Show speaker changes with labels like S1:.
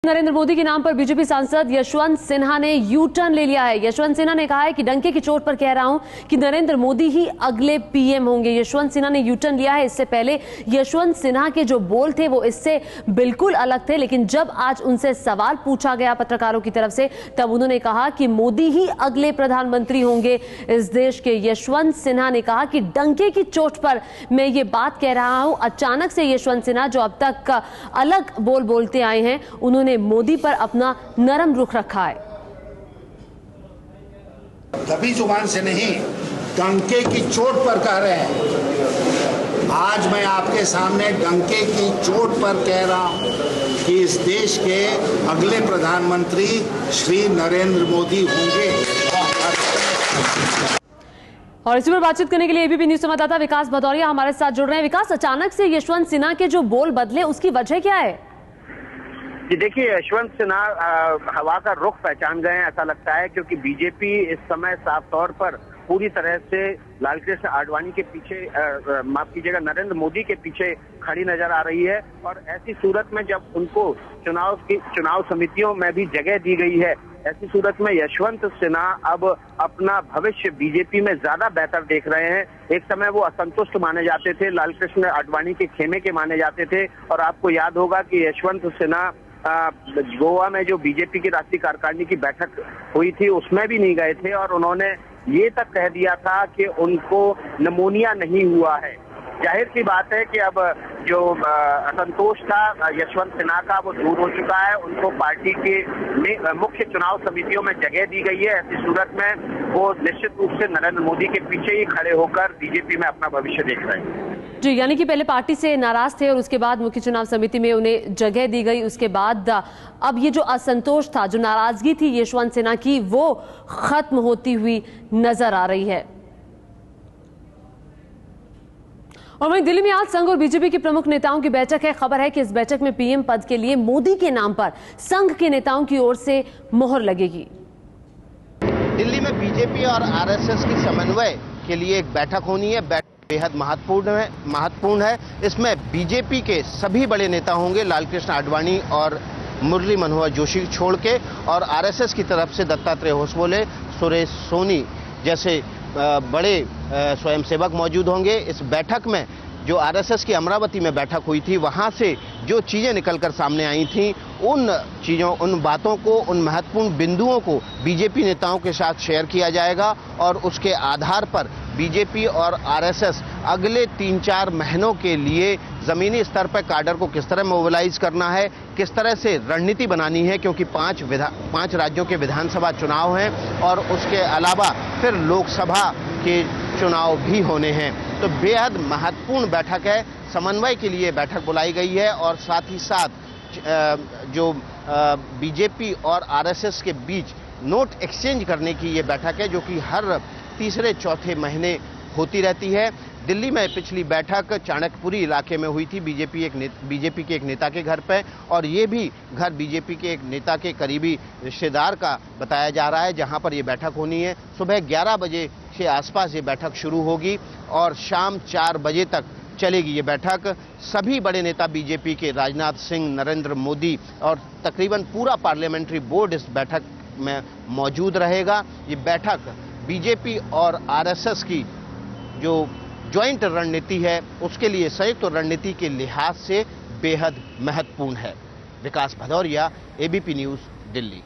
S1: नरेंद्र मोदी के नाम पर बीजेपी सांसद यशवंत सिन्हा ने यू टर्न ले लिया है। यशवंत सिन्हा ने कहा है कि डंके की चोट पर कह रहा हूं कि नरेंद्र मोदी ही अगले पीएम होंगे। यशवंत सिन्हा ने यू टर्न लिया है। इससे पहले यशवंत सिन्हा के जो बोल थे वो इससे बिल्कुल अलग थे, लेकिन जब आज उनसे सवाल पूछा गया पत्रकारों की तरफ से तब उन्होंने कहा कि मोदी ही अगले प्रधानमंत्री होंगे इस देश के। यशवंत सिन्हा ने कहा कि डंके की चोट पर मैं ये बात कह रहा हूं। अचानक से यशवंत सिन्हा जो अब तक अलग बोल बोलते आए हैं, उन्होंने मोदी पर अपना नरम रुख रखा है।
S2: दबी जुबान से नहीं, डंके की चोट पर कह रहे हैं। आज मैं आपके सामने डंके की चोट पर कह रहा हूं कि इस देश के अगले प्रधानमंत्री श्री नरेंद्र मोदी होंगे।
S1: और इसी पर बातचीत करने के लिए एबीपी न्यूज संवाददाता विकास भदौरिया हमारे साथ जुड़ रहे हैं। विकास, अचानक से यशवंत सिन्हा के जो बोल बदले, उसकी वजह क्या है?
S3: जी देखिए, यशवंत सिन्हा हवा का रुख पहचान गए हैं ऐसा लगता है, क्योंकि बीजेपी इस समय साफ तौर पर पूरी तरह से लालकृष्ण आडवाणी के पीछे, माफ कीजिएगा, नरेंद्र मोदी के पीछे खड़ी नजर आ रही है। और ऐसी सूरत में जब उनको चुनाव समितियों में भी जगह दी गई है, ऐसी सूरत में यशवंत सिन्हा अब अपना भविष्य बीजेपी में ज्यादा बेहतर देख रहे हैं। एक समय वो असंतुष्ट माने जाते थे, लालकृष्ण आडवाणी के खेमे के माने जाते थे। और आपको याद होगा कि यशवंत सिन्हा गोवा में जो बीजेपी की राष्ट्रीय कार्यकारिणी की बैठक हुई थी उसमें भी नहीं गए थे, और उन्होंने ये तक कह दिया था कि उनको निमोनिया नहीं हुआ है। जाहिर सी बात है कि अब जो असंतोष था यशवंत सिन्हा का, वो दूर हो चुका है। उनको पार्टी के मुख्य चुनाव समितियों में जगह दी गई है। ऐसी सूरत में वो निश्चित रूप से नरेंद्र मोदी के पीछे ही खड़े होकर बीजेपी में अपना भविष्य देख रहे हैं।
S1: जी, यानी कि पहले पार्टी से नाराज थे और उसके बाद मुख्य चुनाव समिति में उन्हें जगह दी गई। उसके बाद अब ये जो असंतोष था, जो नाराजगी थी यशवंत सिन्हा की, वो खत्म होती हुई नजर आ रही है। और वहीं दिल्ली में आज संघ और बीजेपी के प्रमुख नेताओं की बैठक है। खबर है कि इस बैठक में पीएम पद के लिए मोदी के नाम पर संघ के नेताओं की ओर से मोहर लगेगी।
S4: दिल्ली में बीजेपी और आरएसएस की समन्वय के लिए एक बैठक होनी है। बेहद महत्वपूर्ण है। इसमें बीजेपी के सभी बड़े नेता होंगे, लालकृष्ण आडवाणी और मुरली मनोहर जोशी छोड़ के, और आरएसएस की तरफ से दत्तात्रेय होसबोले, सुरेश सोनी जैसे बड़े स्वयंसेवक मौजूद होंगे। इस बैठक में जो आरएसएस की अमरावती में बैठक हुई थी, वहां से जो चीजें निकलकर सामने आई थी, उन चीजों, उन बातों को, उन महत्वपूर्ण बिंदुओं को बीजेपी नेताओं के साथ शेयर किया जाएगा। और उसके आधार पर बीजेपी और आरएसएस अगले 3-4 महीनों के लिए जमीनी स्तर पर काडर को किस तरह मोबिलाइज करना है, किस तरह से रणनीति बनानी है, क्योंकि 5 राज्यों के विधानसभा चुनाव हैं और उसके अलावा फिर लोकसभा के चुनाव भी होने हैं। तो बेहद महत्वपूर्ण बैठक है। समन्वय के लिए बैठक बुलाई गई है और साथ ही साथ जो बीजेपी और आरएसएस के बीच नोट एक्सचेंज करने की ये बैठक है, जो कि हर तीसरे-चौथे महीने होती रहती है। दिल्ली में पिछली बैठक चाणक्यपुरी इलाके में हुई थी, बीजेपी के एक नेता के घर पे, और ये भी घर बीजेपी के एक नेता के करीबी रिश्तेदार का बताया जा रहा है, जहां पर ये बैठक होनी है। सुबह 11 बजे के आसपास ये बैठक शुरू होगी और शाम 4 बजे तक चलेगी ये बैठक। सभी बड़े नेता बीजेपी के, राजनाथ सिंह, नरेंद्र मोदी और तकरीबन पूरा पार्लियामेंट्री बोर्ड इस बैठक में मौजूद रहेगा। ये बैठक बीजेपी और आरएसएस की जो ज्वाइंट रणनीति है, उसके लिए, संयुक्त रणनीति के लिहाज से बेहद महत्वपूर्ण है। विकास भदौरिया, एबीपी न्यूज, दिल्ली।